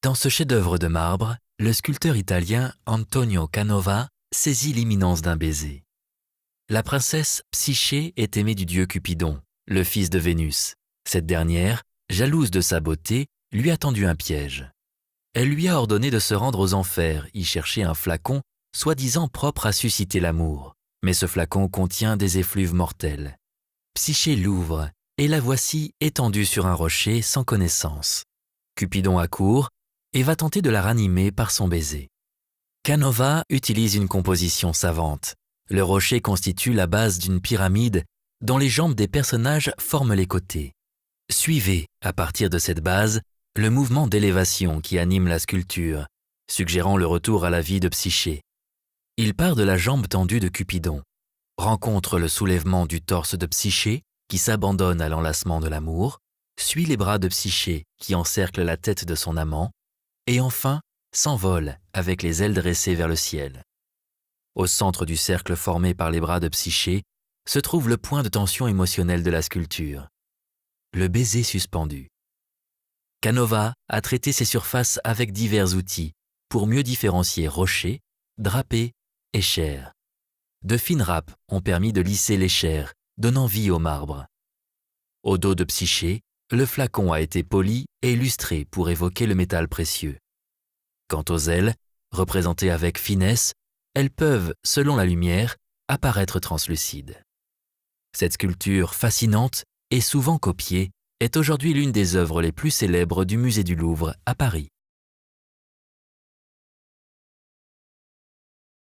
Dans ce chef-d'œuvre de marbre, le sculpteur italien Antonio Canova saisit l'imminence d'un baiser. La princesse Psyché est aimée du dieu Cupidon, le fils de Vénus. Cette dernière, jalouse de sa beauté, lui a tendu un piège. Elle lui a ordonné de se rendre aux enfers, y chercher un flacon, soi-disant propre à susciter l'amour. Mais ce flacon contient des effluves mortels. Psyché l'ouvre, et la voici étendue sur un rocher sans connaissance. Cupidon accourt et va tenter de la ranimer par son baiser. Canova utilise une composition savante. Le rocher constitue la base d'une pyramide dont les jambes des personnages forment les côtés. Suivez, à partir de cette base, le mouvement d'élévation qui anime la sculpture, suggérant le retour à la vie de Psyché. Il part de la jambe tendue de Cupidon, rencontre le soulèvement du torse de Psyché qui s'abandonne à l'enlacement de l'amour, suit les bras de Psyché qui encerclent la tête de son amant, et enfin s'envole avec les ailes dressées vers le ciel. Au centre du cercle formé par les bras de Psyché se trouve le point de tension émotionnelle de la sculpture, le baiser suspendu. Canova a traité ces surfaces avec divers outils pour mieux différencier rocher, drapé et chair. De fines râpes ont permis de lisser les chairs, donnant vie au marbre. Au dos de Psyché, le flacon a été poli et lustré pour évoquer le métal précieux. Quant aux ailes, représentées avec finesse, elles peuvent, selon la lumière, apparaître translucides. Cette sculpture fascinante et souvent copiée est aujourd'hui l'une des œuvres les plus célèbres du musée du Louvre à Paris.